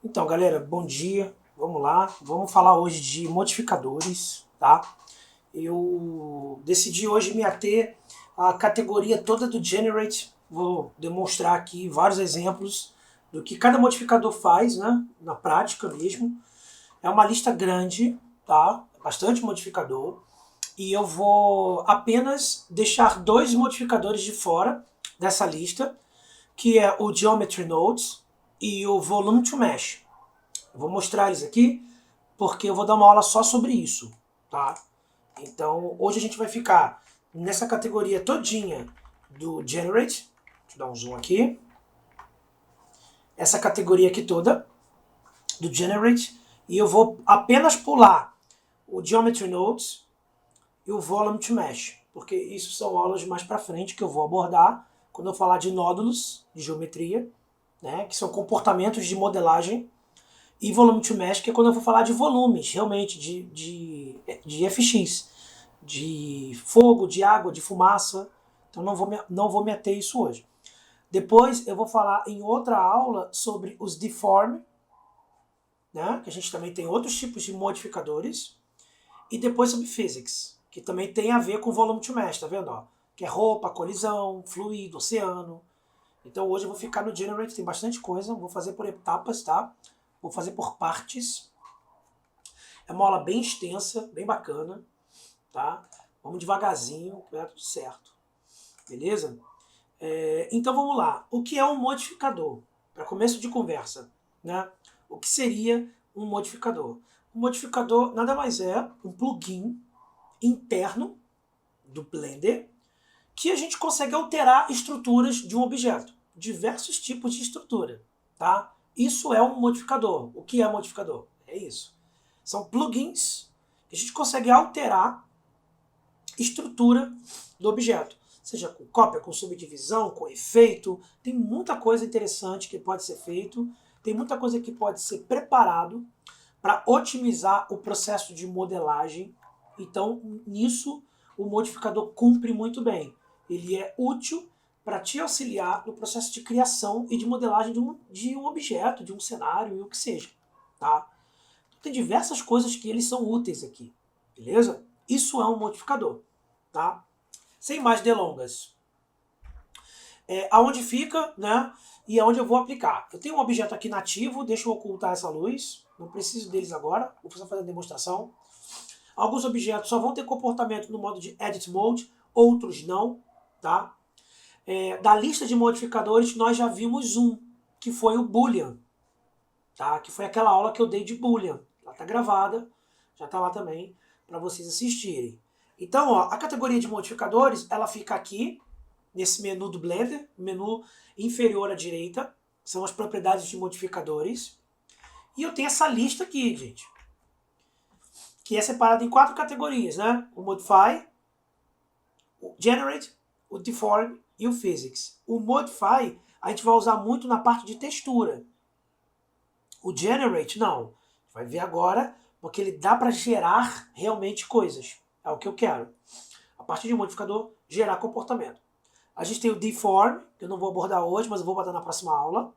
Então, galera, bom dia. Vamos lá. Vamos falar hoje de modificadores, tá? Eu decidi hoje me ater à categoria toda do Generate. Vou demonstrar aqui vários exemplos do que cada modificador faz, né? Na prática mesmo. É uma lista grande, tá? Bastante modificador. E eu vou apenas deixar dois modificadores de fora dessa lista, que é o Geometry Nodes e o Volume to Mesh. Eu vou mostrar eles aqui porque eu vou dar uma aula só sobre isso, tá? Então, hoje a gente vai ficar nessa categoria todinha do Generate. Deixa eu dar um zoom aqui. Essa categoria aqui toda do Generate. E eu vou apenas pular o Geometry Nodes e o Volume to Mesh, porque isso são aulas mais para frente que eu vou abordar quando eu falar de nódulos de geometria, né, que são comportamentos de modelagem, e volume to mesh, que é quando eu vou falar de volumes, realmente, de FX, de fogo, de água, de fumaça. Então não vou me ater isso hoje. Depois eu vou falar em outra aula sobre os deform, né, que a gente também tem outros tipos de modificadores. E depois sobre physics, que também tem a ver com volume to mesh, tá vendo? Ó? Que é roupa, colisão, fluido, oceano. Então hoje eu vou ficar no Generate, tem bastante coisa, vou fazer por etapas, tá? Vou fazer por partes. É uma aula bem extensa, bem bacana, tá? Vamos devagarzinho, vai dar tudo certo. Beleza? Então vamos lá. O que é um modificador? Para começo de conversa, né? O que seria um modificador? Um modificador nada mais é um plugin interno do Blender que a gente consegue alterar estruturas de um objeto. Diversos tipos de estrutura, tá? Isso é um modificador. O que é modificador? É isso. São plugins que a gente consegue alterar estrutura do objeto. Seja com cópia, com subdivisão, com efeito. Tem muita coisa interessante que pode ser feito. Tem muita coisa que pode ser preparado para otimizar o processo de modelagem. Então, nisso, o modificador cumpre muito bem. Ele é útil para te auxiliar no processo de criação e de modelagem de um objeto, de um cenário e o que seja. Tá? Então, tem diversas coisas que eles são úteis aqui. Beleza? Isso é um modificador. Tá? Sem mais delongas. Aonde fica, né? E aonde eu vou aplicar. Eu tenho um objeto aqui nativo, deixa eu ocultar essa luz. Não preciso deles agora, vou só fazer a demonstração. Alguns objetos só vão ter comportamento no modo de Edit Mode, outros não, tá? Da lista de modificadores, nós já vimos um, que foi o Boolean, tá? Que foi aquela aula que eu dei de Boolean. Ela tá gravada, já tá lá também, para vocês assistirem. Então, ó, a categoria de modificadores, ela fica aqui, nesse menu do Blender, menu inferior à direita, são as propriedades de modificadores. E eu tenho essa lista aqui, gente, que é separada em 4 categorias, né? O Modify, o Generate, o Deform e o Physics. O Modify a gente vai usar muito na parte de textura. O Generate, não. Vai ver agora, porque ele dá para gerar realmente coisas. É o que eu quero. A partir de um modificador, gerar comportamento. A gente tem o Deform, que eu não vou abordar hoje, mas eu vou botar na próxima aula.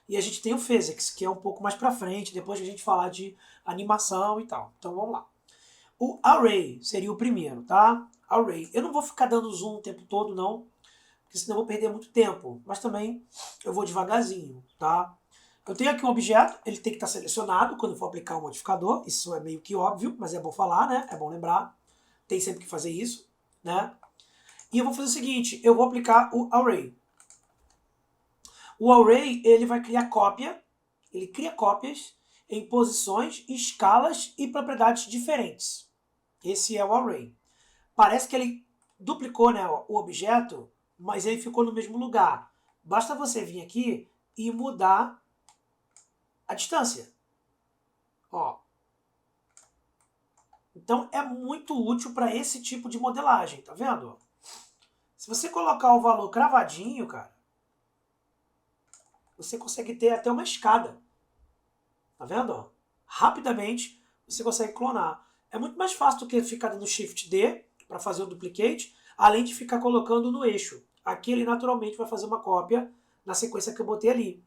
E a gente tem o Physics, que é um pouco mais pra frente, depois que a gente falar de animação e tal. Então vamos lá. O Array seria o primeiro, tá? Array. Eu não vou ficar dando zoom o tempo todo, não, porque senão eu vou perder muito tempo. Mas também eu vou devagarzinho, tá? Eu tenho aqui um objeto, ele tem que estar selecionado quando eu for aplicar um modificador. Isso é meio que óbvio, mas é bom falar, né? É bom lembrar. Tem sempre que fazer isso, né? E eu vou fazer o seguinte, eu vou aplicar o Array. O Array, ele vai criar cópia, ele cria cópias em posições, escalas e propriedades diferentes. Esse é o Array. Parece que ele duplicou, né, o objeto, mas ele ficou no mesmo lugar. Basta você vir aqui e mudar a distância. Ó. Então é muito útil para esse tipo de modelagem, tá vendo? Se você colocar o valor cravadinho, cara, você consegue ter até uma escada. Tá vendo? Rapidamente você consegue clonar. É muito mais fácil do que ficar dando Shift D para fazer o duplicate, além de ficar colocando no eixo. Aqui ele naturalmente vai fazer uma cópia na sequência que eu botei ali.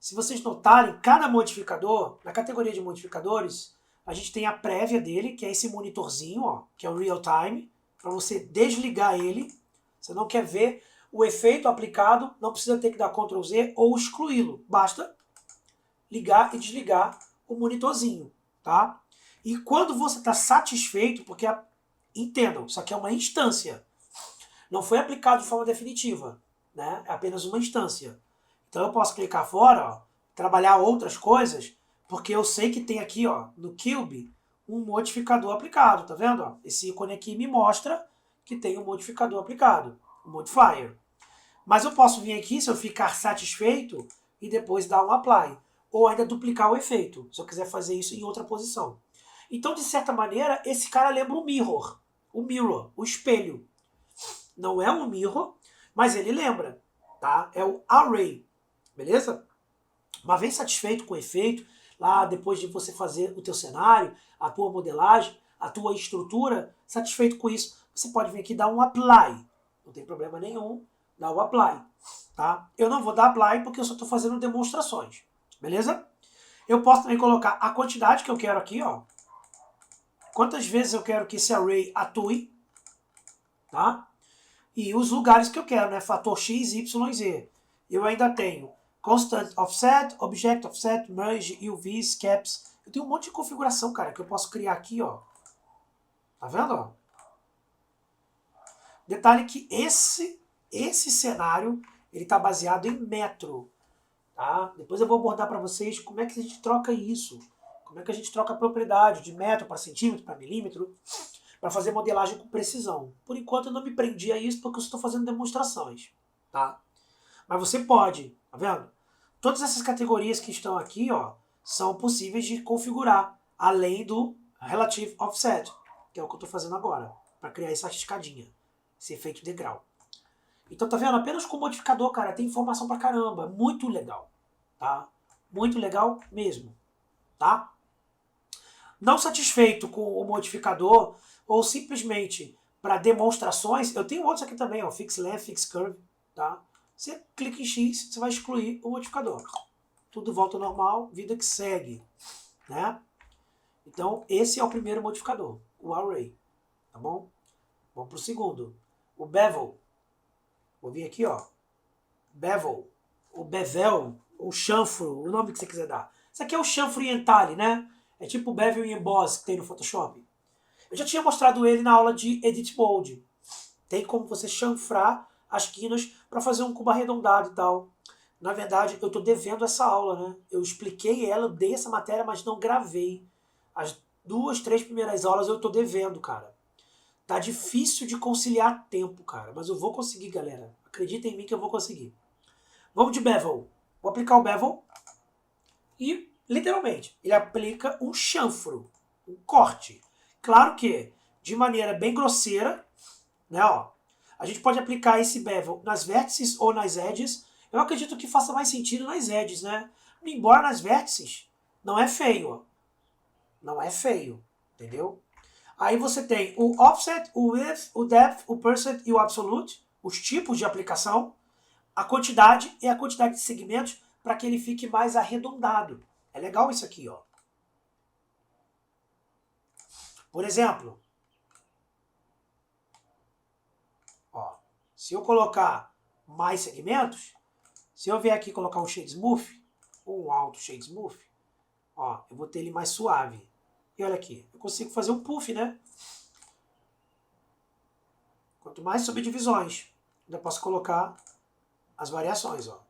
se vocês notarem, cada modificador, na categoria de modificadores, a gente tem a prévia dele, que é esse monitorzinho, ó, que é o real time, para você desligar ele. Você não quer ver o efeito aplicado, não precisa ter que dar Ctrl Z ou excluí-lo. Basta ligar e desligar o monitorzinho, tá? E quando você está satisfeito, porque entendam, isso aqui é uma instância, não foi aplicado de forma definitiva, né? É apenas uma instância. Então eu posso clicar fora, ó, trabalhar outras coisas, porque eu sei que tem aqui, ó, no Cube, um modificador aplicado, tá vendo? Ó? Esse ícone aqui me mostra que tem um modificador aplicado, um modifier. Mas eu posso vir aqui, se eu ficar satisfeito, e depois dar um apply, ou ainda duplicar o efeito, se eu quiser fazer isso em outra posição. Então, de certa maneira, esse cara lembra o mirror, o espelho. Não é um mirror, mas ele lembra, tá? É o array, beleza? Uma vez satisfeito com o efeito, lá depois de você fazer o teu cenário, a tua modelagem, a tua estrutura, satisfeito com isso, você pode vir aqui e dar um apply. Não tem problema nenhum, dar o apply, tá? Eu não vou dar apply porque eu só estou fazendo demonstrações, beleza? Eu posso também colocar a quantidade que eu quero aqui, ó. Quantas vezes eu quero que esse array atue, tá? E os lugares que eu quero, né? Fator x, y, z. Eu ainda tenho constant offset, object offset, merge, UVs, caps. Eu tenho um monte de configuração, cara, que eu posso criar aqui, ó. Tá vendo, ó? Detalhe que esse cenário, ele tá baseado em metro, tá? Depois eu vou abordar para vocês como é que a gente troca isso. Como é que a gente troca a propriedade de metro para centímetro, para milímetro, para fazer modelagem com precisão. Por enquanto eu não me prendi a isso porque eu estou fazendo demonstrações, tá? Mas você pode, tá vendo? Todas essas categorias que estão aqui, ó, são possíveis de configurar, além do Relative Offset, que é o que eu estou fazendo agora, para criar essa escadinha, esse efeito degrau. Então, tá vendo? Apenas com o modificador, cara, tem informação pra caramba. Muito legal, tá? Muito legal mesmo, tá? Não satisfeito com o modificador, ou simplesmente para demonstrações, eu tenho outros aqui também, ó, Fix Length, Fix Curve, tá? Você clica em X, você vai excluir o modificador. Tudo volta ao normal, vida que segue, né? Então, esse é o primeiro modificador, o Array, tá bom? Vamos pro segundo, o Bevel. Vou vir aqui, ó, Bevel, o Bevel, o chanfro, o nome que você quiser dar. Isso aqui é o chanfro em entalhe, né? É tipo o Bevel e Emboss que tem no Photoshop. Eu já tinha mostrado ele na aula de Edit Mode. Tem como você chanfrar as quinas para fazer um cubo arredondado e tal. Na verdade, eu estou devendo essa aula, né? Eu expliquei ela, eu dei essa matéria, mas não gravei. As 2, 3 primeiras aulas eu estou devendo, cara. Tá difícil de conciliar tempo, cara. Mas eu vou conseguir, galera. Acredita em mim que eu vou conseguir. Vamos de Bevel. Vou aplicar o Bevel. E, literalmente, ele aplica um chanfro. Um corte. Claro que, de maneira bem grosseira, né, ó. A gente pode aplicar esse Bevel nas vértices ou nas edges. Eu acredito que faça mais sentido nas edges, né? Embora nas vértices não é feio, ó. Não é feio, entendeu? Aí você tem o offset, o width, o depth, o percent e o absolute, os tipos de aplicação, a quantidade e a quantidade de segmentos para que ele fique mais arredondado. É legal isso aqui, ó. Por exemplo, ó, se eu colocar mais segmentos, se eu vier aqui colocar um shade smooth, ou um alto shade smooth, ó, eu vou ter ele mais suave. E olha aqui, eu consigo fazer um puff, né? Quanto mais subdivisões, ainda posso colocar as variações, ó.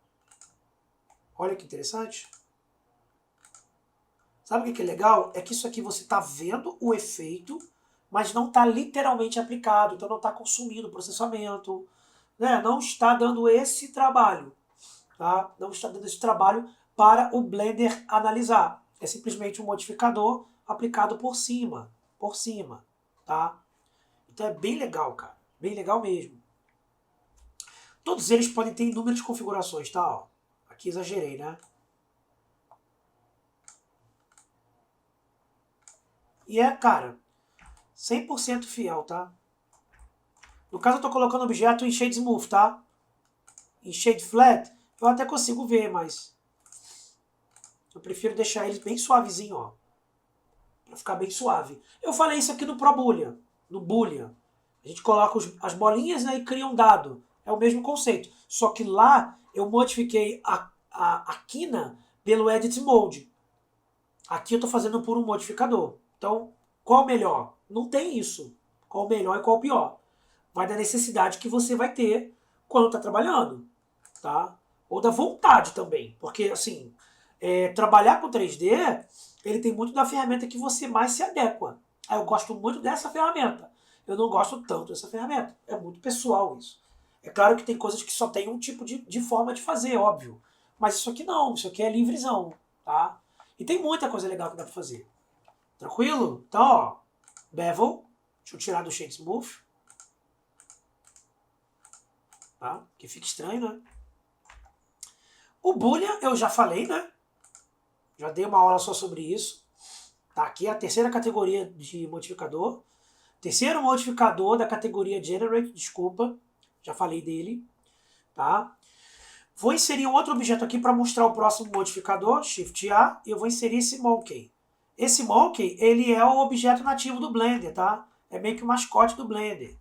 Olha que interessante. Sabe o que é legal? É que isso aqui você está vendo o efeito, mas não está literalmente aplicado, então não está consumindo processamento, né? Não está dando esse trabalho, tá? Não está dando esse trabalho para o Blender analisar. É simplesmente um modificador aplicado por cima, tá? Então é bem legal, cara. Bem legal mesmo. Todos eles podem ter inúmeras configurações, tá? Ó, aqui exagerei, né? E é, cara, 100% fiel, tá? No caso eu tô colocando o objeto em Shade Smooth, tá? Em Shade Flat eu até consigo ver, mas prefiro deixar ele bem suavezinho, ó. Pra ficar bem suave. Eu falei isso aqui no Pro Boolean. No Boolean. A gente coloca as bolinhas, né, e cria um dado. É o mesmo conceito. Só que lá eu modifiquei a quina pelo Edit Mode. Aqui eu estou fazendo por um modificador. Então, qual o melhor? Não tem isso. Qual o melhor e qual o pior? Vai da necessidade que você vai ter quando está trabalhando. Tá? Ou da vontade também. Porque, assim, trabalhar com 3D, ele tem muito da ferramenta que você mais se adequa. Eu gosto muito dessa ferramenta. Eu não gosto tanto dessa ferramenta. É muito pessoal isso. É claro que tem coisas que só tem um tipo de forma de fazer, óbvio. Mas isso aqui não. Isso aqui é livrezão. Tá? E tem muita coisa legal que dá pra fazer. Tranquilo? Então, ó. Bevel. Deixa eu tirar do Shade Smooth. Tá? Que fica estranho, né? O Boolean eu já falei, né? Já dei uma aula só sobre isso. Tá aqui a terceira categoria de modificador. Terceiro modificador da categoria Generate, desculpa. Já falei dele. Tá? Vou inserir um outro objeto aqui para mostrar o próximo modificador, Shift A, e eu vou inserir esse Monkey. Esse Monkey, ele é o objeto nativo do Blender, tá? É meio que o mascote do Blender.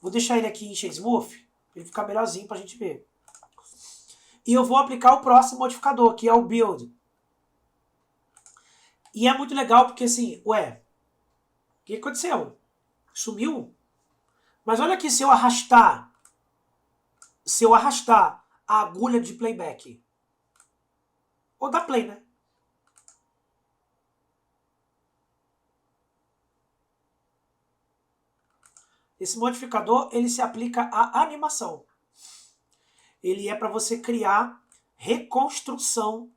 Vou deixar ele aqui em Shade Smooth, para ele ficar melhorzinho para a gente ver. E eu vou aplicar o próximo modificador, que é o Build. E é muito legal porque assim, ué, o que aconteceu? Sumiu? Mas olha aqui, se eu arrastar a agulha de playback, ou da play, né? Esse modificador, ele se aplica à animação. Ele é para você criar reconstrução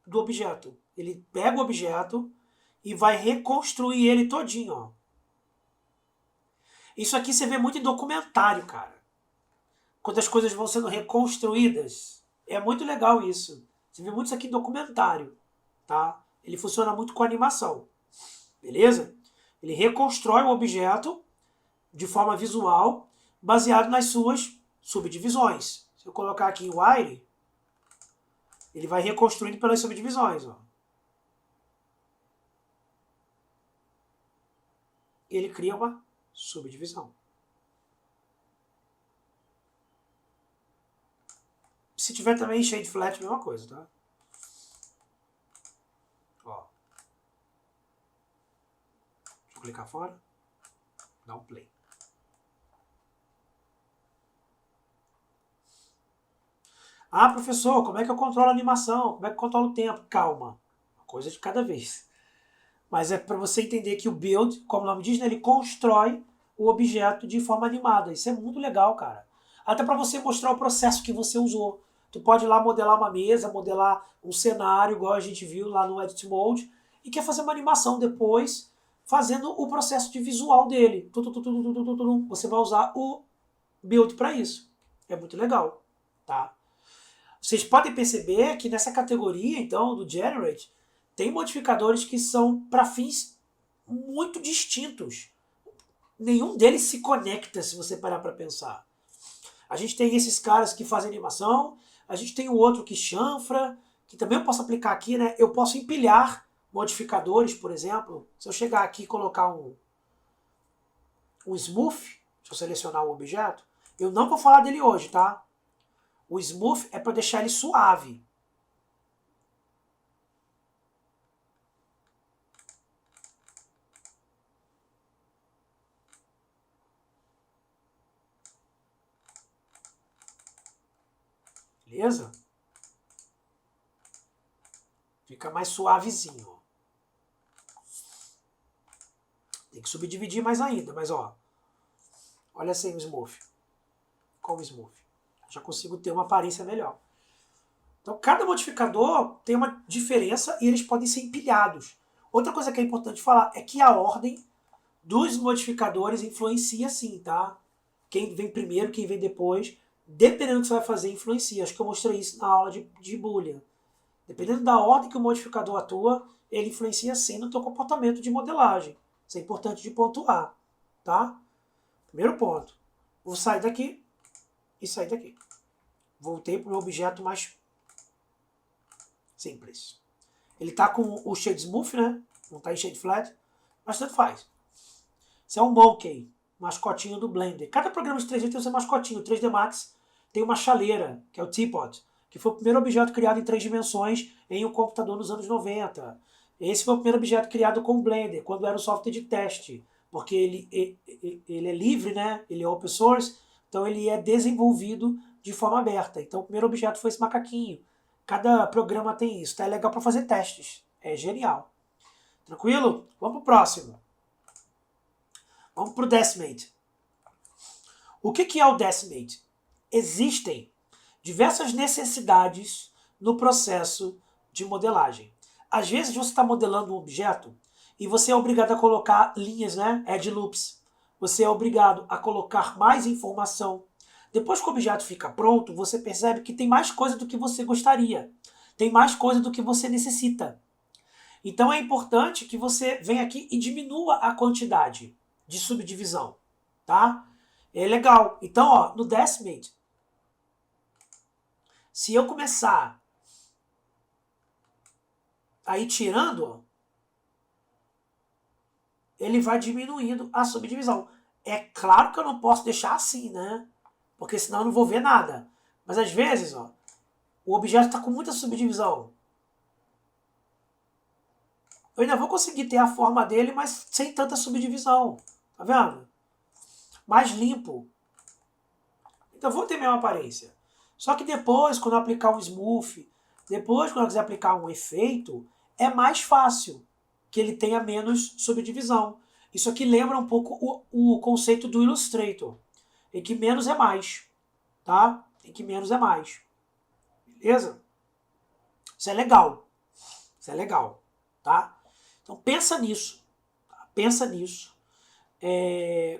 do objeto. Ele pega o objeto e vai reconstruir ele todinho, ó. Isso aqui você vê muito em documentário, cara. Quando as coisas vão sendo reconstruídas. É muito legal isso. Você vê muito isso aqui em documentário, tá? Ele funciona muito com animação. Beleza? Ele reconstrói o objeto de forma visual, baseado nas suas subdivisões. Se eu colocar aqui em Wire, ele vai reconstruindo pelas subdivisões. Ó. Ele cria uma subdivisão. Se tiver também Shade Flat, mesma coisa, tá? Ó. Deixa eu clicar fora. Dá um play. Ah, professor, como é que eu controlo a animação? Como é que eu controlo o tempo? Calma. Uma coisa de cada vez. Mas é para você entender que o build, como o nome diz, né, ele constrói o objeto de forma animada. Isso é muito legal, cara. Até para você mostrar o processo que você usou. Tu pode ir lá modelar uma mesa, modelar um cenário, igual a gente viu lá no Edit Mode, e quer fazer uma animação depois, fazendo o processo de visual dele. Você vai usar o build para isso. É muito legal, tá? Vocês podem perceber que nessa categoria, então, do Generate, tem modificadores que são para fins muito distintos. Nenhum deles se conecta, se você parar para pensar. A gente tem esses caras que fazem animação, a gente tem o outro que chanfra, que também eu posso aplicar aqui, né? Eu posso empilhar modificadores, por exemplo. Se eu chegar aqui e colocar um smooth, se eu selecionar o objeto, eu não vou falar dele hoje, tá? O smooth é para deixar ele suave. Beleza? Fica mais suavezinho. Tem que subdividir mais ainda, mas ó. Olha assim o smooth. Com o smooth. Já consigo ter uma aparência melhor. Então, cada modificador tem uma diferença e eles podem ser empilhados. Outra coisa que é importante falar é que a ordem dos modificadores influencia sim, tá? Quem vem primeiro, quem vem depois, dependendo do que você vai fazer, influencia. Acho que eu mostrei isso na aula de Boolean. Dependendo da ordem que o modificador atua, ele influencia sim no teu comportamento de modelagem. Isso é importante de pontuar, tá? Primeiro ponto. Vou sair daqui e sair daqui. Voltei para o meu objeto mais simples. Ele tá com o shade smooth, né? Não tá em shade flat, mas tanto faz. Isso é um Monkey, mascotinho do Blender. Cada programa de 3D tem o seu mascotinho. O 3D Max tem uma chaleira, que é o Teapot, que foi o primeiro objeto criado em 3 dimensões em um computador nos anos 90. Esse foi o primeiro objeto criado com o Blender, quando era um software de teste, porque ele é livre, né? Ele é open source, então ele é desenvolvido de forma aberta. Então o primeiro objeto foi esse macaquinho. Cada programa tem isso, tá? É legal para fazer testes. É genial. Tranquilo? Vamos pro próximo. Vamos pro Decimate. O que é o Decimate? Existem diversas necessidades no processo de modelagem. Às vezes você está modelando um objeto e você é obrigado a colocar linhas, né? Edge loops. Você é obrigado a colocar mais informação. Depois que o objeto fica pronto, você percebe que tem mais coisa do que você gostaria. Tem mais coisa do que você necessita. Então é importante que você venha aqui e diminua a quantidade de subdivisão, tá? É legal. Então, ó, no Decimate, se eu começar a ir tirando, ó, ele vai diminuindo a subdivisão. É claro que eu não posso deixar assim, né? Porque senão eu não vou ver nada. Mas às vezes, ó, o objeto está com muita subdivisão. Eu ainda vou conseguir ter a forma dele, mas sem tanta subdivisão. Tá vendo? Mais limpo. Então eu vou ter a mesma aparência. Só que depois, quando eu aplicar um smooth, depois, quando eu quiser aplicar um efeito, é mais fácil que ele tenha menos subdivisão. Isso aqui lembra um pouco o conceito do Illustrator, em que menos é mais, tá? Em que menos é mais. Beleza? Isso é legal. Isso é legal, tá? Então pensa nisso. Tá? Pensa nisso.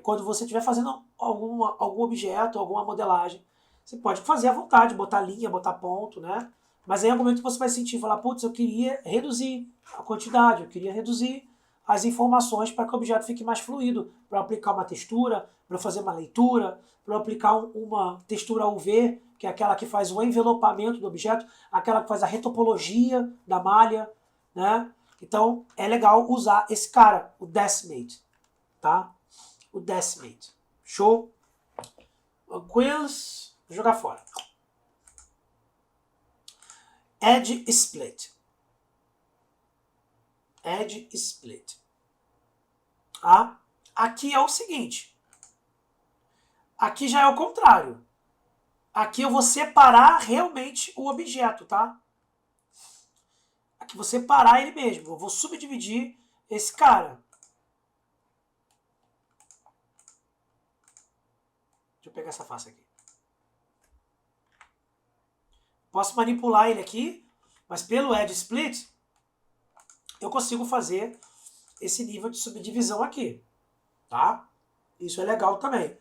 Quando você estiver fazendo algum objeto, alguma modelagem, você pode fazer à vontade, botar linha, botar ponto, né? Mas aí é o momento que você vai sentir, falar, putz, eu queria reduzir a quantidade, eu queria reduzir as informações para que o objeto fique mais fluido, para aplicar uma textura, para fazer uma leitura, para aplicar uma textura UV, que é aquela que faz o envelopamento do objeto, aquela que faz a retopologia da malha, né? Então é legal usar esse cara, o Decimate, tá? O Decimate. Show? Tranquilos? Vou jogar fora. Edge Split. Edge Split. Tá? Aqui é o seguinte. Aqui já é o contrário. Aqui eu vou separar realmente o objeto, tá? Aqui eu vou separar ele mesmo. Eu vou subdividir esse cara. Deixa eu pegar essa face aqui. Posso manipular ele aqui, mas pelo Edge Split, eu consigo fazer esse nível de subdivisão aqui, tá? Isso é legal também.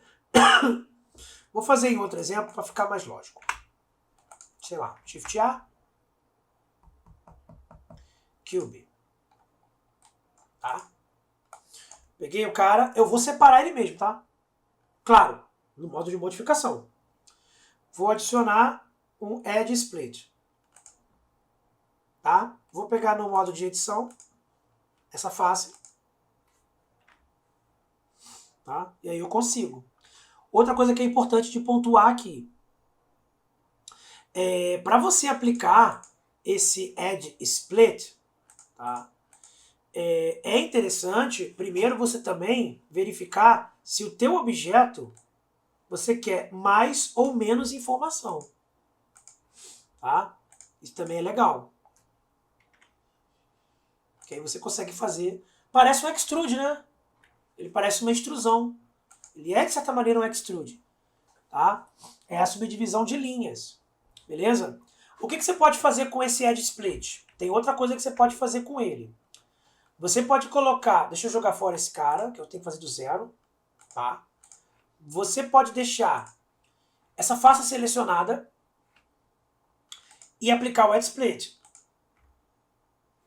Vou fazer em outro exemplo para ficar mais lógico. Sei lá, Shift A, Cube, tá? Peguei o cara, eu vou separar ele mesmo, tá? Claro, no modo de modificação. Vou adicionar um Edge Split, tá? Vou pegar no modo de edição essa face, tá? E aí eu consigo. Outra coisa que é importante de pontuar aqui, para você aplicar esse Edge Split, tá? É interessante, primeiro, você também verificar se o teu objeto você quer mais ou menos informação, tá? Isso também é legal. Que aí você consegue fazer. Parece um extrude, né? Ele parece uma extrusão. Ele é, de certa maneira, um extrude. Tá? É a subdivisão de linhas. Beleza? O que você pode fazer com esse Edge Split? Tem outra coisa que você pode fazer com ele. Você pode colocar... Deixa eu jogar fora esse cara, que eu tenho que fazer do zero. Tá? Você pode deixar essa face selecionada e aplicar o Edge Split.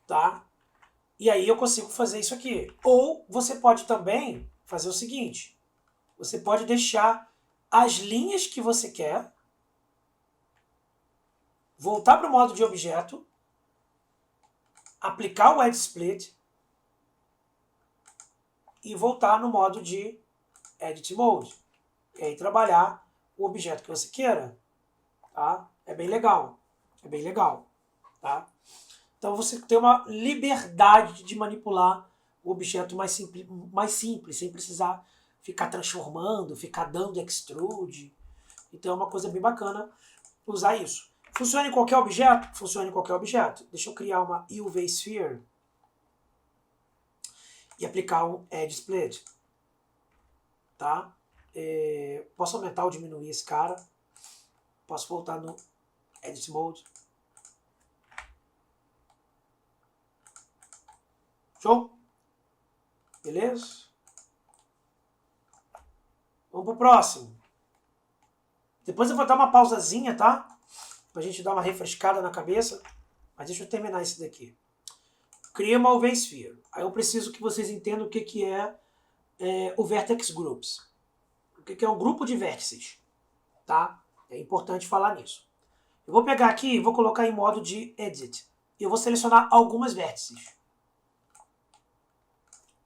Tá? E aí eu consigo fazer isso aqui. Ou você pode também fazer o seguinte. Você pode deixar as linhas que você quer, voltar para o modo de objeto, aplicar o Edge Split e voltar no modo de Edit Mode. E aí trabalhar o objeto que você queira. Tá? É bem legal. É bem legal. Tá? Então você tem uma liberdade de manipular o objeto mais simples, sem precisar ficar transformando, ficar dando extrude. Então é uma coisa bem bacana usar isso. Funciona em qualquer objeto? Funciona em qualquer objeto. Deixa eu criar uma UV Sphere e aplicar um Edge Split. Tá? Posso aumentar ou diminuir esse cara. Posso voltar no Edit Mode. Show? Beleza? Vamos pro próximo. Depois eu vou dar uma pausazinha, tá? Pra gente dar uma refrescada na cabeça. Mas deixa eu terminar esse daqui. Cria uma UV Sphere. Aí eu preciso que vocês entendam o que é o Vertex Groups. O que é um grupo de vértices. Tá? É importante falar nisso. Eu vou pegar aqui e vou colocar em modo de Edit. E eu vou selecionar algumas vértices.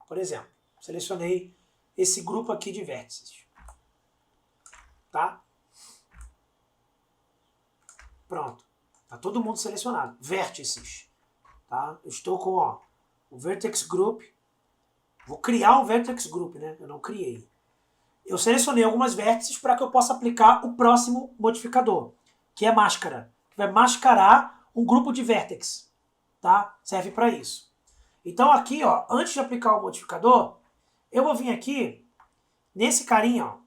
Por exemplo, selecionei esse grupo aqui de vértices. Tá? Pronto. Tá todo mundo selecionado. Vértices. Tá? Eu estou com o Vertex Group. Vou criar um Vertex Group, né? Eu não criei. Eu selecionei algumas vértices para que eu possa aplicar o próximo modificador, que é máscara. Que vai mascarar um grupo de vértex. Tá? Serve para isso. Então aqui, antes de aplicar o modificador, eu vou vir aqui, nesse carinha,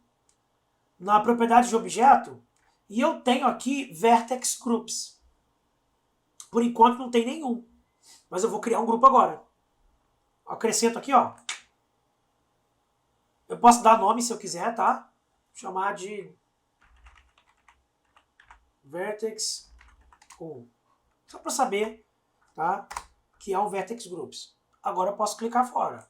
na propriedade de objeto, e eu tenho aqui Vertex Groups. Por enquanto não tem nenhum, mas eu vou criar um grupo agora. Acrescento aqui, Eu posso dar nome se eu quiser, tá? Chamar de Vertex 1. Só para saber, tá? Que é um Vertex Groups. Agora eu posso clicar fora.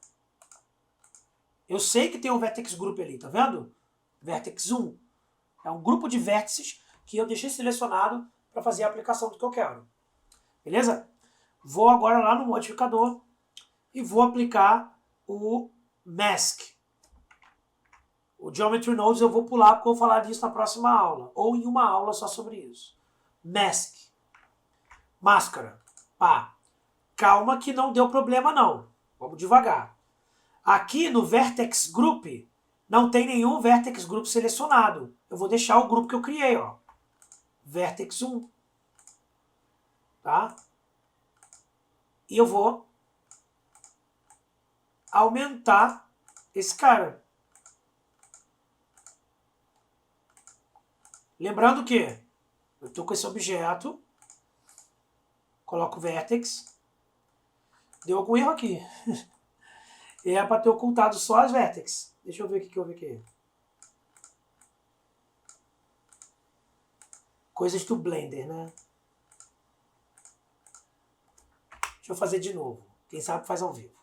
Eu sei que tem um Vertex Group ali, tá vendo? Vertex 1. É um grupo de vértices que eu deixei selecionado para fazer a aplicação do que eu quero. Beleza? Vou agora lá no modificador e vou aplicar o Mask. O Geometry Nodes eu vou pular porque eu vou falar disso na próxima aula. Ou em uma aula só sobre isso. Mask. Máscara. Pá. Calma que não deu problema não. Vamos devagar. Aqui no Vertex Group não tem nenhum Vertex Group selecionado. Eu vou deixar o grupo que eu criei, Vertex 1. Tá? E eu vou aumentar esse cara. Lembrando que eu estou com esse objeto, coloco o Vertex, deu algum erro aqui. E é para ter ocultado só as Vertex. Deixa eu ver o que houve aqui. Coisas do Blender, né? Deixa eu fazer de novo. Quem sabe faz ao vivo.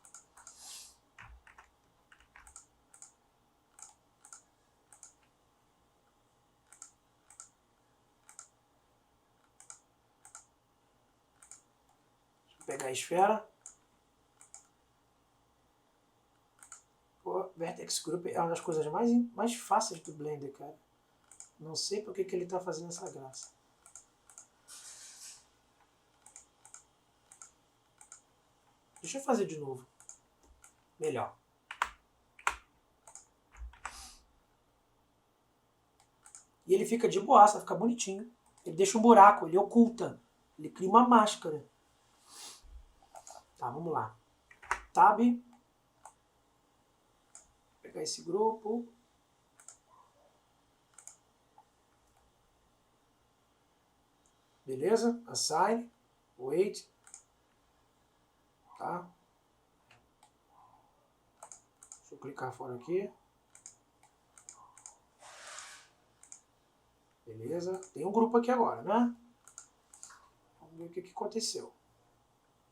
Deixa eu pegar a esfera. Pô, Vertex Group é uma das coisas mais fáceis do Blender, cara. Não sei por que ele está fazendo essa graça. Deixa eu fazer de novo. Melhor. E ele fica de boaça, fica bonitinho. Ele deixa um buraco, ele oculta. Ele cria uma máscara. Tá, vamos lá. Tab. Vou pegar esse grupo. Beleza? Assign. Wait. Tá? Deixa eu clicar fora aqui. Beleza? Tem um grupo aqui agora, né? Vamos ver o que aconteceu.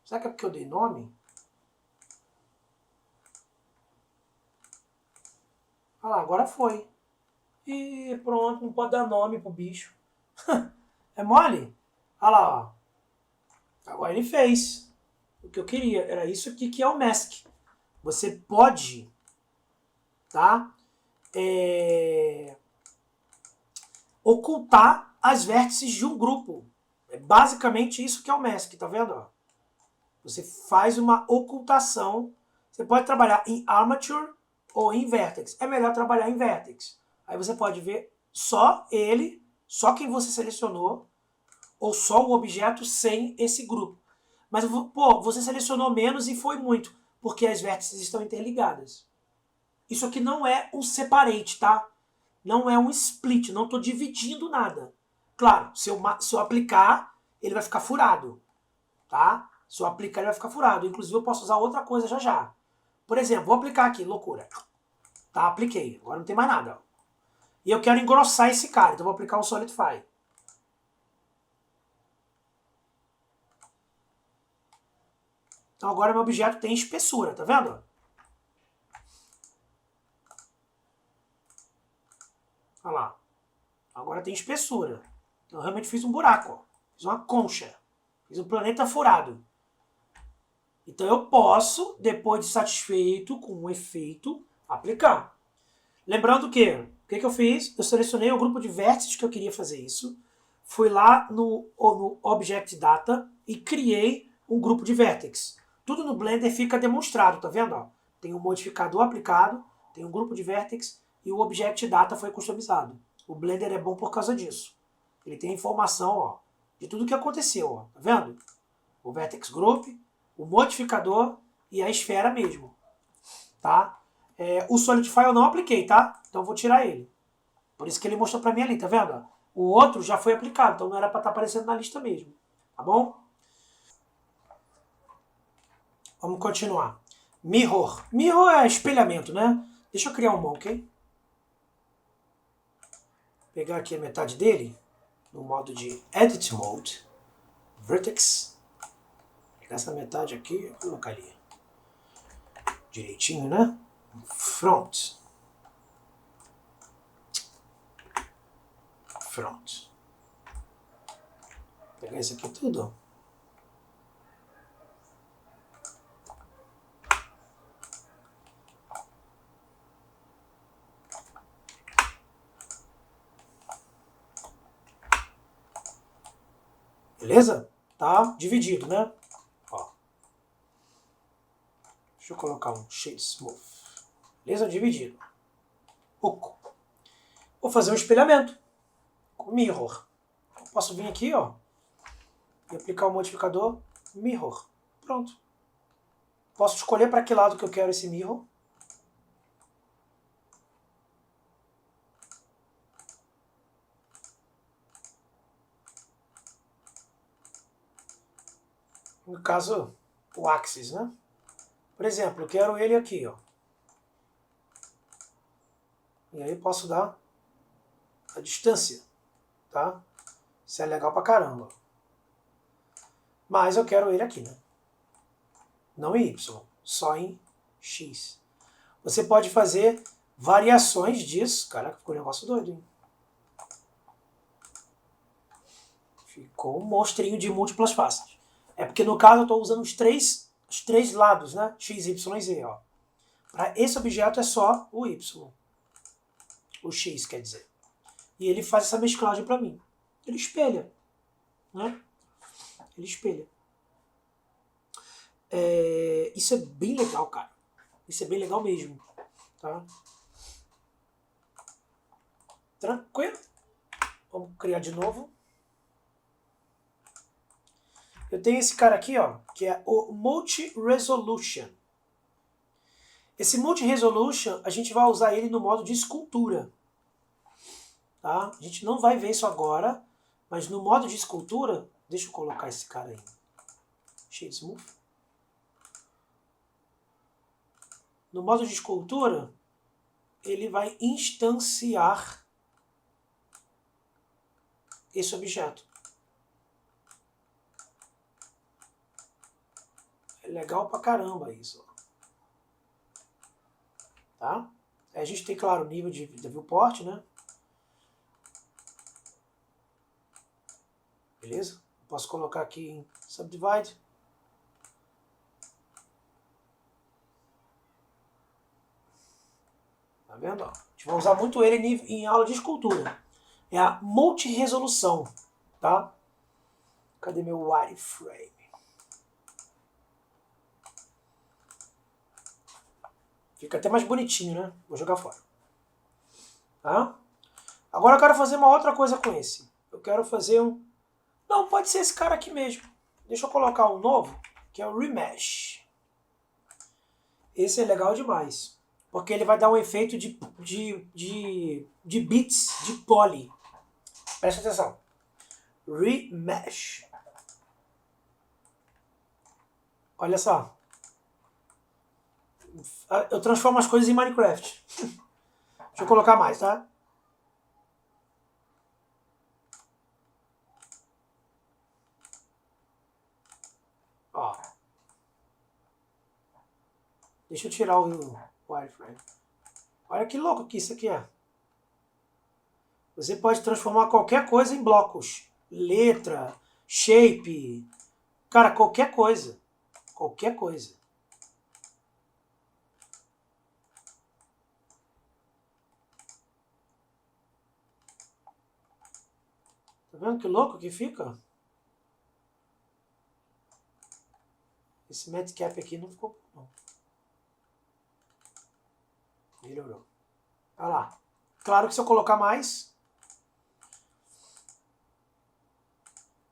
Será que é porque eu dei nome? Ah lá, agora foi. E pronto, não pode dar nome pro bicho. É mole? Ah lá, ó. Agora ele fez. o que eu queria. Era isso aqui que é o mask. Você pode, tá? Ocultar as vértices de um grupo. É basicamente isso que é o mask, tá vendo? Você faz uma ocultação. Você pode trabalhar em Armature ou em Vertex. É melhor trabalhar em Vertex. Aí você pode ver só ele, só quem você selecionou, ou só o objeto sem esse grupo. Mas, pô, você selecionou menos e foi muito, porque as vértices estão interligadas. Isso aqui não é um separate, tá? Não é um split, não estou dividindo nada. Claro, se eu aplicar, ele vai ficar furado, tá? Se eu aplicar, ele vai ficar furado. Inclusive, eu posso usar outra coisa já já. Por exemplo, vou aplicar aqui, loucura. Tá, apliquei. Agora não tem mais nada. E eu quero engrossar esse cara, então eu vou aplicar um Solidify. Então agora meu objeto tem espessura, tá vendo? Olha lá. Agora tem espessura. Então eu realmente fiz um buraco, ó. Fiz uma concha. Fiz um planeta furado. Então eu posso, depois de satisfeito com o efeito, aplicar. Lembrando que, o que eu fiz? Eu selecionei o grupo de vértices que eu queria fazer isso. Fui lá no Object Data e criei um grupo de vértices. Tudo no Blender fica demonstrado, tá vendo? Ó, tem um modificador aplicado, tem um grupo de vértices e o Object Data foi customizado. O Blender é bom por causa disso. Ele tem informação, ó, de tudo que aconteceu, ó, tá vendo? O Vertex Group, o modificador e a esfera mesmo, tá? O Solidify eu não apliquei, tá? Então eu vou tirar ele. Por isso que ele mostrou pra mim ali, tá vendo? O outro já foi aplicado, então não era pra estar aparecendo na lista mesmo, tá bom? Vamos continuar. Mirror. Mirror é espelhamento, né? Deixa eu criar um monkey. Pegar aqui a metade dele, no modo de Edit Mode. Vertex. Pegar essa metade aqui e colocar ali. Direitinho, né? Front. Front. Vou pegar isso aqui tudo. Beleza? Tá dividido, né? Ó. Deixa eu colocar um Shade Smooth. Beleza? Dividido. Oco. Vou fazer um espelhamento. Mirror. Eu posso vir aqui, ó, e aplicar o modificador Mirror. Pronto. Posso escolher para que lado que eu quero esse Mirror. No caso, o Axis, né? Por exemplo, eu quero ele aqui, ó. E aí posso dar a distância, tá? Isso é legal pra caramba. Mas eu quero ele aqui, né? Não em Y, só em X. Você pode fazer variações disso. Caraca, ficou um negócio doido, hein? Ficou um monstrinho de múltiplas faces. É porque no caso eu estou usando os três lados, né? X, Y e Z, ó. Para esse objeto é só o Y. O X, quer dizer. E ele faz essa mesclagem para mim. Ele espelha, né? Ele espelha. Isso é bem legal, cara. Isso é bem legal mesmo, tá? Tranquilo? Vamos criar de novo. Eu tenho esse cara aqui, ó, que é o Multi-Resolution. Esse Multi-Resolution, a gente vai usar ele no modo de escultura. Tá? A gente não vai ver isso agora, mas no modo de escultura, deixa eu colocar esse cara aí. Shade Smooth. No modo de escultura, ele vai instanciar esse objeto. É legal pra caramba isso. Tá? Aí a gente tem, claro, o nível de viewport, né? Beleza? Posso colocar aqui em Subdivide. Tá vendo? A gente vai usar muito ele em aula de escultura. É a multi-resolução, tá? Cadê meu wireframe? Fica até mais bonitinho, né? Vou jogar fora. Tá? Agora eu quero fazer uma outra coisa com esse. Eu quero fazer um... Não, pode ser esse cara aqui mesmo. Deixa eu colocar um novo, que é o Remesh. Esse é legal demais. Porque ele vai dar um efeito de bits de poly. Presta atenção. Remesh. Olha só. Eu transformo as coisas em Minecraft. Deixa eu colocar mais, tá? Ó. Deixa eu tirar o wireframe. Olha que louco que isso aqui é. Você pode transformar qualquer coisa em blocos. Letra, shape. Cara, qualquer coisa. Qualquer coisa. Tá vendo que louco que fica? Esse Madcap aqui não ficou bom, não. Melhorou. Olha lá. Claro que se eu colocar mais...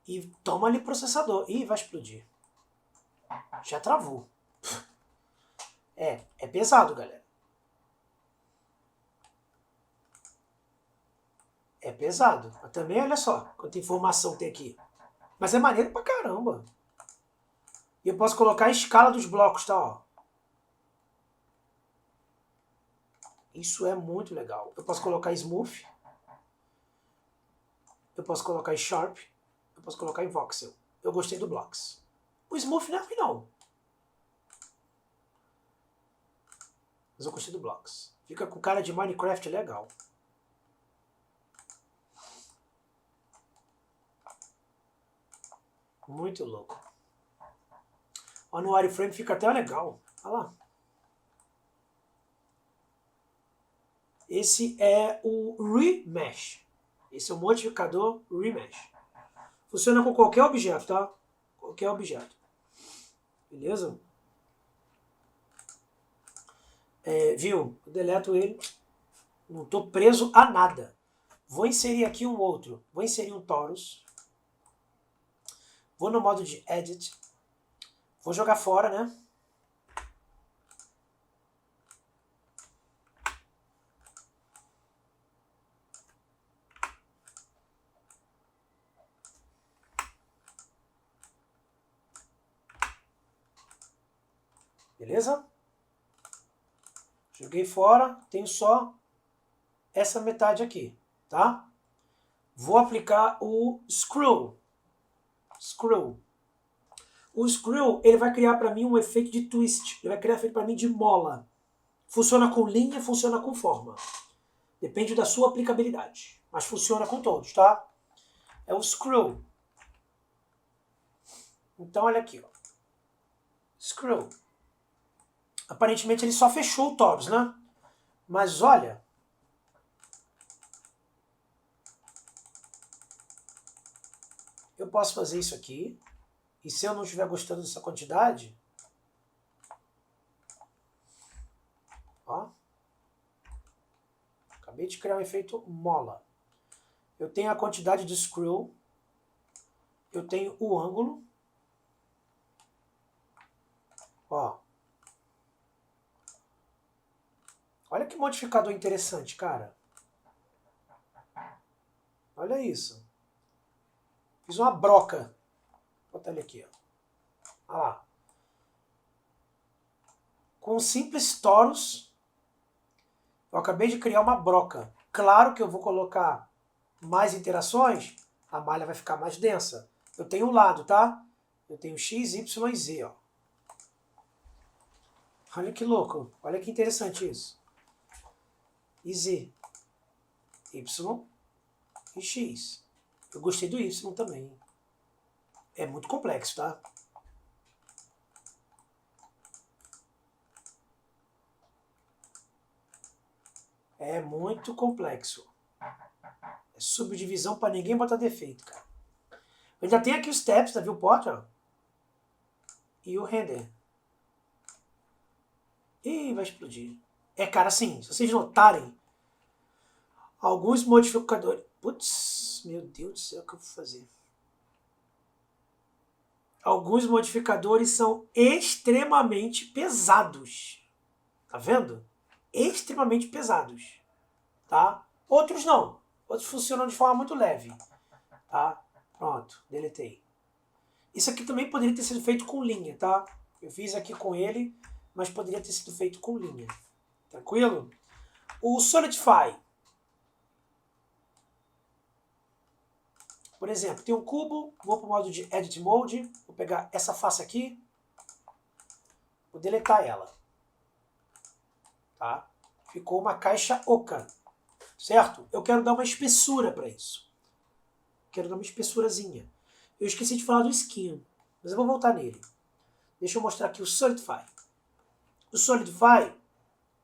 E toma ali processador. Ih, vai explodir. Já travou. É pesado, galera. É pesado. Mas também, olha só, quanta informação tem aqui. Mas é maneiro pra caramba. E eu posso colocar a escala dos blocos, tá? Ó. Isso é muito legal. Eu posso colocar Smooth. Eu posso colocar em Sharp. Eu posso colocar em Voxel. Eu gostei do Blocks. O Smooth não é ruim, não. Mas eu gostei do Blocks. Fica com cara de Minecraft legal. Muito louco. Ó, no wireframe fica até legal. Olha lá. Esse é o Remesh. Esse é o modificador Remesh. Funciona com qualquer objeto, tá? Qualquer objeto. Beleza? Viu? Eu deleto ele. Não estou preso a nada. Vou inserir aqui um outro. Vou inserir um Torus. Vou no modo de Edit. Vou jogar fora, né? Beleza? Joguei fora. Tenho só essa metade aqui, tá? Vou aplicar o Screw. Screw. O Screw, ele vai criar para mim um efeito de twist. Ele vai criar um efeito para mim de mola. Funciona com linha, funciona com forma. Depende da sua aplicabilidade. Mas funciona com todos, tá? É o Screw. Então, olha aqui, ó. Screw. Aparentemente ele só fechou o Torus, né? Mas olha... Eu posso fazer isso aqui. E se eu não estiver gostando dessa quantidade... Ó. Acabei de criar um efeito mola. Eu tenho a quantidade de screw. Eu tenho o ângulo. Ó. Olha que modificador interessante, cara. Olha isso. Fiz uma broca. Vou botar ele aqui, ó. Olha lá. Com um simples Torus, eu acabei de criar uma broca. Claro que eu vou colocar mais interações, a malha vai ficar mais densa. Eu tenho um lado, tá? Eu tenho X, Y e Z, ó. Olha que louco. Olha que interessante isso. E Z, Y e X. Eu gostei do Y também. É muito complexo, tá? É muito complexo. É subdivisão para ninguém botar defeito, cara. Eu ainda tem aqui os tabs da viewport, ó. E o render. Ih, vai explodir. É, cara, assim, se vocês notarem, alguns modificadores... Putz, meu Deus do céu, o que eu vou fazer? Alguns modificadores são extremamente pesados. Tá vendo? Extremamente pesados. Tá? Outros não. Outros funcionam de forma muito leve. Tá? Pronto, deletei. Isso aqui também poderia ter sido feito com linha, tá? Eu fiz aqui com ele, mas poderia ter sido feito com linha. Tranquilo? O Solidify. Por exemplo, tem um cubo, vou para o modo de Edit Mode, vou pegar essa face aqui, vou deletar ela. Tá? Ficou uma caixa oca, certo? Eu quero dar uma espessura para isso. Quero dar uma espessurazinha. Eu esqueci de falar do Skin, mas eu vou voltar nele. Deixa eu mostrar aqui o Solidify. O Solidify,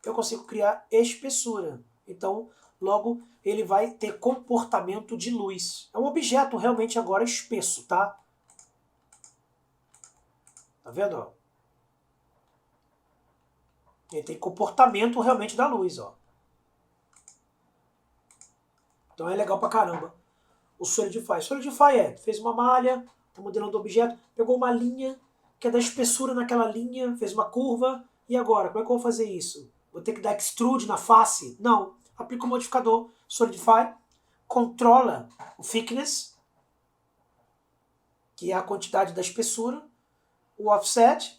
eu consigo criar espessura. Então, logo, ele vai ter comportamento de luz. É um objeto realmente agora espesso, tá? Tá vendo, ó? Ele tem comportamento realmente da luz, ó. Então é legal pra caramba. O Solidify. O Solidify fez uma malha, tá modelando o objeto, pegou uma linha, que é da espessura naquela linha, fez uma curva, e agora, como é que eu vou fazer isso? Vou ter que dar extrude na face? Não. Aplica o modificador Solidify, controla o thickness, que é a quantidade da espessura, o offset,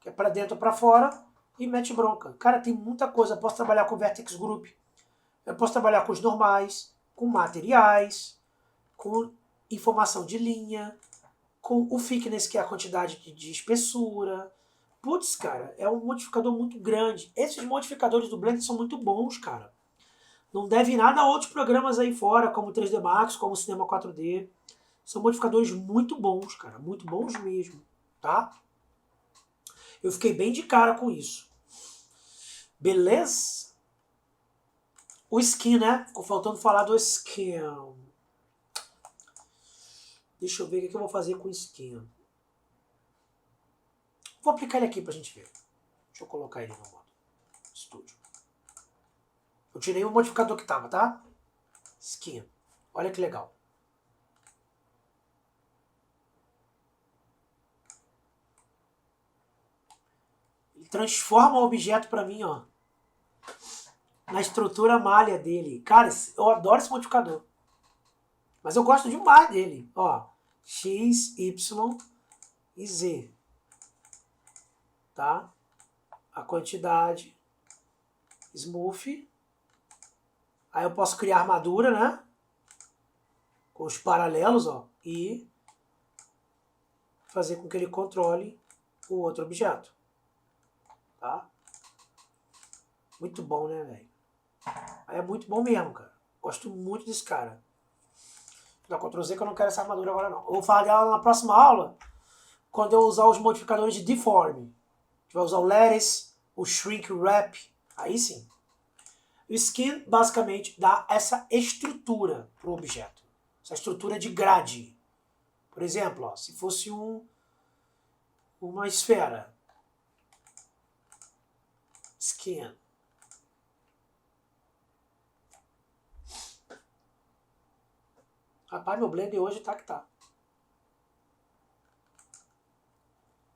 que é para dentro ou para fora, e mete bronca. Cara, tem muita coisa. Eu posso trabalhar com Vertex Group, eu posso trabalhar com os normais, com materiais, com informação de linha, com o thickness, que é a quantidade de espessura. Putz, cara, é um modificador muito grande. Esses modificadores do Blender são muito bons, cara. Não deve nada a outros programas aí fora, como o 3D Max, como o Cinema 4D. São modificadores muito bons, cara. Muito bons mesmo, tá? Eu fiquei bem de cara com isso. Beleza? O Skin, né? Ficou faltando falar do Skin. Deixa eu ver o que eu vou fazer com o Skin. Vou aplicar ele aqui pra gente ver. Deixa eu colocar ele no modo Studio. Eu tirei o modificador que tava, tá? Skin. Olha que legal. Ele transforma o objeto pra mim, ó, na estrutura malha dele. Cara, eu adoro esse modificador. Mas eu gosto demais dele. Ó, X, Y e Z. Tá? A quantidade. Smooth. Aí eu posso criar armadura, né? Com os paralelos, ó. E fazer com que ele controle o outro objeto. Tá? Muito bom, né, velho? É muito bom mesmo, cara. Gosto muito desse cara. Dá Ctrl Z que eu não quero essa armadura agora, não. Eu vou falar dela na próxima aula, quando eu usar os modificadores de Deform. A gente vai usar o Lattice, o Shrink Wrap. Aí sim. O Skin, basicamente, dá essa estrutura para o objeto. Essa estrutura de grade. Por exemplo, ó, se fosse uma esfera. Skin. Rapaz, meu Blender hoje tá que tá.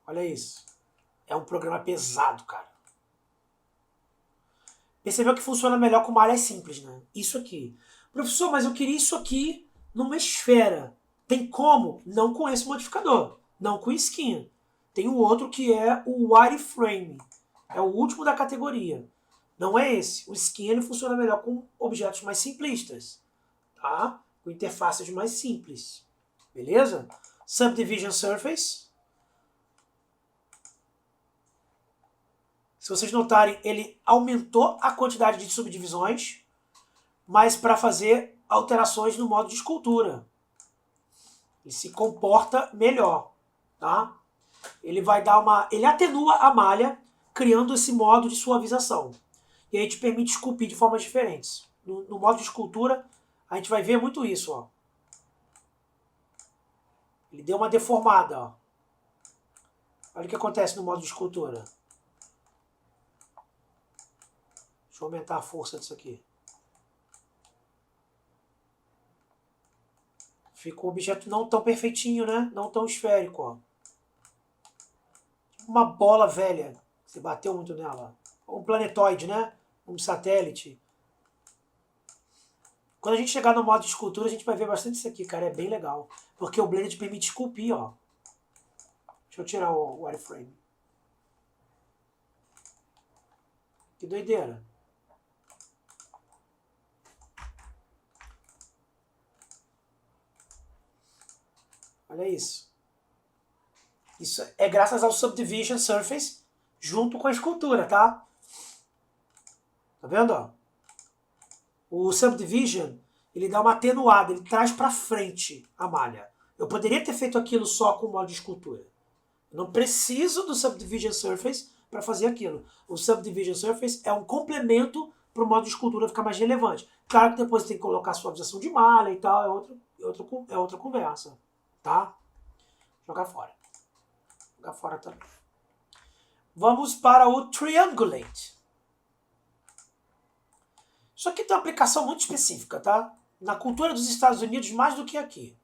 Olha isso. É um programa pesado, cara. Percebeu que funciona melhor com malhas simples, né? Isso aqui. Professor, mas eu queria isso aqui numa esfera. Tem como? Não com esse modificador. Não com Skin. Tem um outro que é o Wireframe. É o último da categoria. Não é esse. O Skin ele funciona melhor com objetos mais simplistas. Tá? Com interfaces mais simples. Beleza? Subdivision Surface. Se vocês notarem, ele aumentou a quantidade de subdivisões, mas para fazer alterações no modo de escultura. Ele se comporta melhor, tá? Ele vai dar ele atenua a malha, criando esse modo de suavização. e aí te permite esculpir de formas diferentes. No modo de escultura, a gente vai ver muito isso, ó. Ele deu uma deformada, ó. Olha o que acontece no modo de escultura. Deixa eu aumentar a força disso aqui. Ficou um objeto não tão perfeitinho, né? Não tão esférico, ó. Uma bola velha. Você bateu muito nela. Um planetoide, né? Um satélite. Quando a gente chegar no modo de escultura, a gente vai ver bastante isso aqui, cara. É bem legal. Porque o Blender te permite esculpir, ó. Deixa eu tirar o wireframe. Que doideira. Olha isso. Isso é graças ao Subdivision Surface junto com a escultura, tá? Tá vendo, ó? O Subdivision, ele dá uma atenuada, ele traz pra frente a malha. Eu poderia ter feito aquilo só com o modo de escultura. Eu não preciso do Subdivision Surface para fazer aquilo. O Subdivision Surface é um complemento para o modo de escultura ficar mais relevante. Claro que depois tem que colocar suavização de malha e tal, é outra conversa, tá? Jogar fora. Jogar fora também. Vamos para o Triangulate. Isso aqui tem uma aplicação muito específica, tá? Na cultura dos Estados Unidos, mais do que aqui.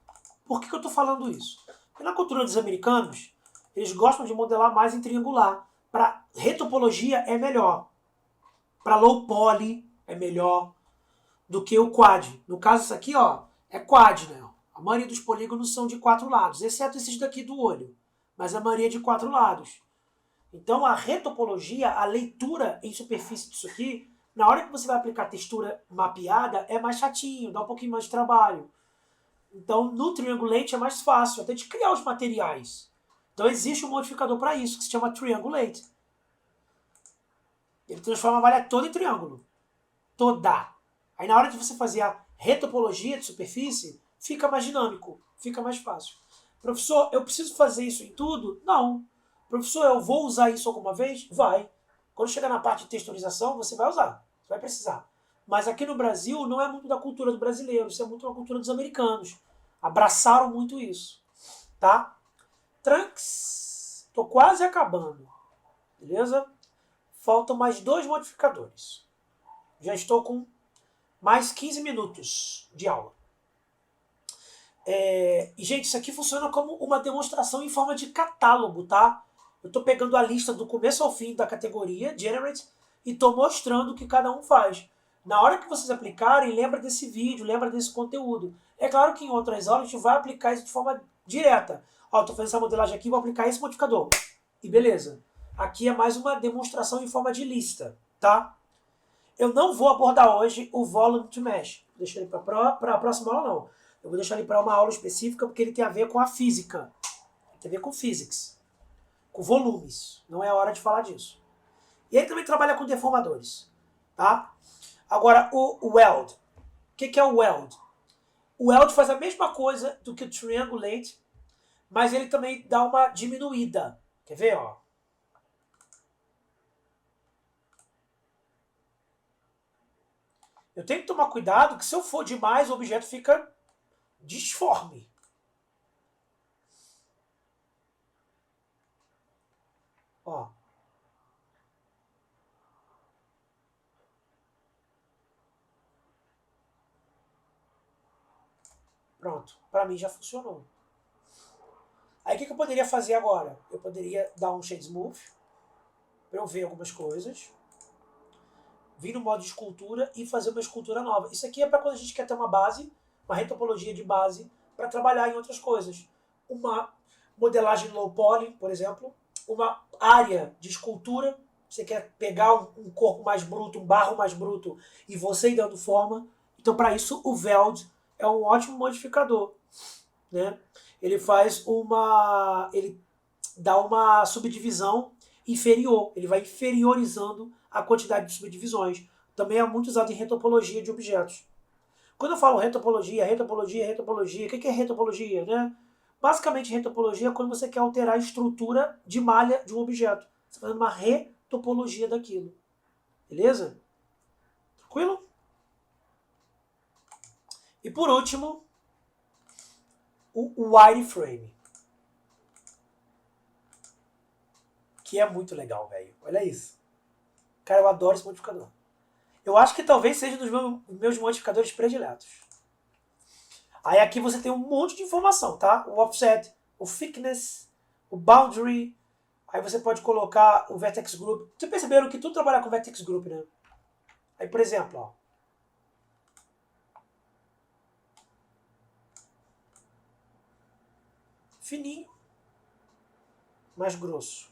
Por que eu estou falando isso? Porque na cultura dos americanos, eles gostam de modelar mais em triangular. Para retopologia é melhor. Para low poly é melhor do que o quad. No caso, isso aqui, ó, é quad, né? A maioria dos polígonos são de 4 lados, exceto esses daqui do olho. Mas a maioria é de 4 lados. Então, a retopologia, a leitura em superfície disso aqui, na hora que você vai aplicar textura mapeada, é mais chatinho, dá um pouquinho mais de trabalho. Então, no Triangulate é mais fácil, até de criar os materiais. Então, existe um modificador para isso, que se chama Triangulate. Ele transforma a malha toda em triângulo. Toda. Aí, na hora de você fazer a retopologia de superfície, fica mais dinâmico, fica mais fácil. Professor, eu preciso fazer isso em tudo? Não. Professor, eu vou usar isso alguma vez? Vai. Quando chegar na parte de texturização, você vai usar. Você vai precisar. Mas aqui no Brasil, não é muito da cultura do brasileiro. Isso é muito da cultura dos americanos. Abraçaram muito isso. Tá? Trunks. Tô quase acabando. Beleza? Faltam mais 2 modificadores. Já estou com mais 15 minutos de aula. E, gente, isso aqui funciona como uma demonstração em forma de catálogo, tá? Eu estou pegando a lista do começo ao fim da categoria, Generate, e estou mostrando o que cada um faz. Na hora que vocês aplicarem, lembra desse vídeo, lembra desse conteúdo. É claro que em outras aulas a gente vai aplicar isso de forma direta. Ó, estou fazendo essa modelagem aqui, vou aplicar esse modificador. E beleza. Aqui é mais uma demonstração em forma de lista, tá? Eu não vou abordar hoje o Volume to Mesh. Vou deixar ele para a próxima aula, não. Eu vou deixar ele para uma aula específica porque ele tem a ver com a física. Tem a ver com physics. Com volumes. Não é a hora de falar disso. E ele também trabalha com deformadores. Tá? Agora, o Weld. O que é o Weld? O Weld faz a mesma coisa do que o Triangulate, mas ele também dá uma diminuída. Quer ver? Ó? Eu tenho que tomar cuidado que se eu for demais, o objeto fica disforme. Ó. Pronto. Para mim já funcionou. Aí o que eu poderia fazer agora? Eu poderia dar um Shade Smooth para eu ver algumas coisas. Vir no modo de escultura e fazer uma escultura nova. Isso aqui é para quando a gente quer ter uma base, uma retopologia de base, para trabalhar em outras coisas. Uma modelagem low poly, por exemplo, uma área de escultura, você quer pegar um corpo mais bruto, um barro mais bruto, e você ir dando forma. Então, para isso, o Weld é um ótimo modificador. Né? Ele dá uma subdivisão inferior, ele vai inferiorizando a quantidade de subdivisões. Também é muito usado em retopologia de objetos. Quando eu falo retopologia, o que é retopologia? Né? Basicamente, retopologia é quando você quer alterar a estrutura de malha de um objeto. Você está fazendo uma retopologia daquilo. Beleza? Tranquilo? E por último, o wireframe. Que é muito legal, velho. Olha isso. Cara, eu adoro esse modificador. Eu acho que talvez seja um dos meus modificadores prediletos. Aí aqui você tem um monte de informação, tá? O offset, o thickness, o boundary. Aí você pode colocar o vertex group. Vocês perceberam que tudo trabalha com vertex group, né? Aí, por exemplo, ó. Fininho, mais grosso.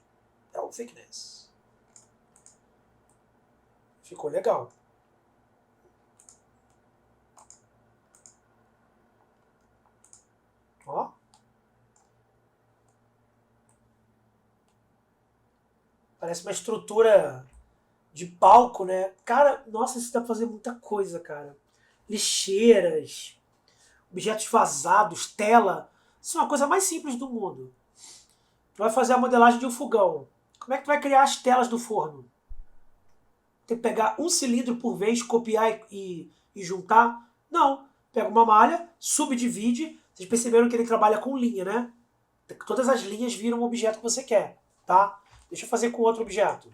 É o thickness. Ficou legal. Ó. Parece uma estrutura de palco, né? Cara, nossa, isso dá pra fazer muita coisa, cara. Lixeiras, objetos vazados, tela. Isso é uma coisa mais simples do mundo. Tu vai fazer a modelagem de um fogão. Como é que tu vai criar as telas do forno? Tem que pegar um cilindro por vez, copiar e juntar? Não. Pega uma malha, subdivide. Vocês perceberam que ele trabalha com linha, né? Todas as linhas viram o objeto que você quer, tá? Deixa eu fazer com outro objeto.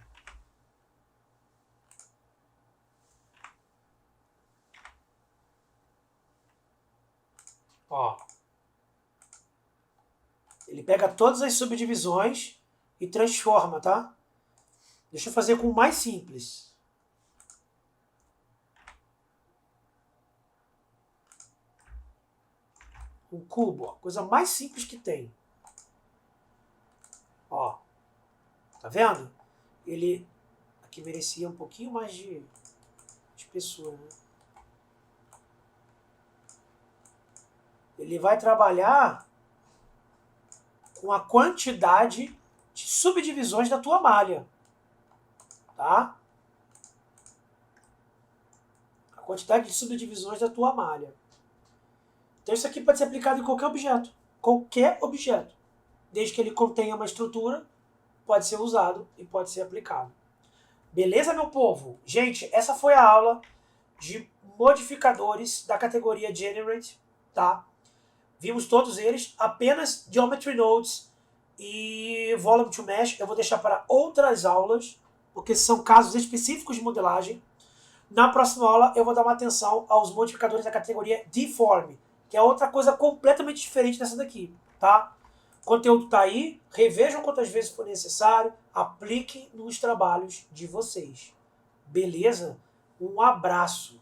Ó. Ele pega todas as subdivisões e transforma, tá? Deixa eu fazer com o mais simples. Um cubo, ó, coisa mais simples que tem. Ó. Tá vendo? Ele aqui merecia um pouquinho mais de espessura, né? Ele vai trabalhar com a quantidade de subdivisões da tua malha, tá? A quantidade de subdivisões da tua malha. Então isso aqui pode ser aplicado em qualquer objeto. Qualquer objeto. Desde que ele contenha uma estrutura, pode ser usado e pode ser aplicado. Beleza, meu povo? Gente, essa foi a aula de modificadores da categoria Generate, tá? Vimos todos eles, apenas Geometry Nodes e Volume to Mesh eu vou deixar para outras aulas, porque são casos específicos de modelagem. Na próxima aula eu vou dar uma atenção aos modificadores da categoria Deform, que é outra coisa completamente diferente dessa daqui, tá? O conteúdo tá aí, revejam quantas vezes for necessário, apliquem nos trabalhos de vocês. Beleza? Um abraço.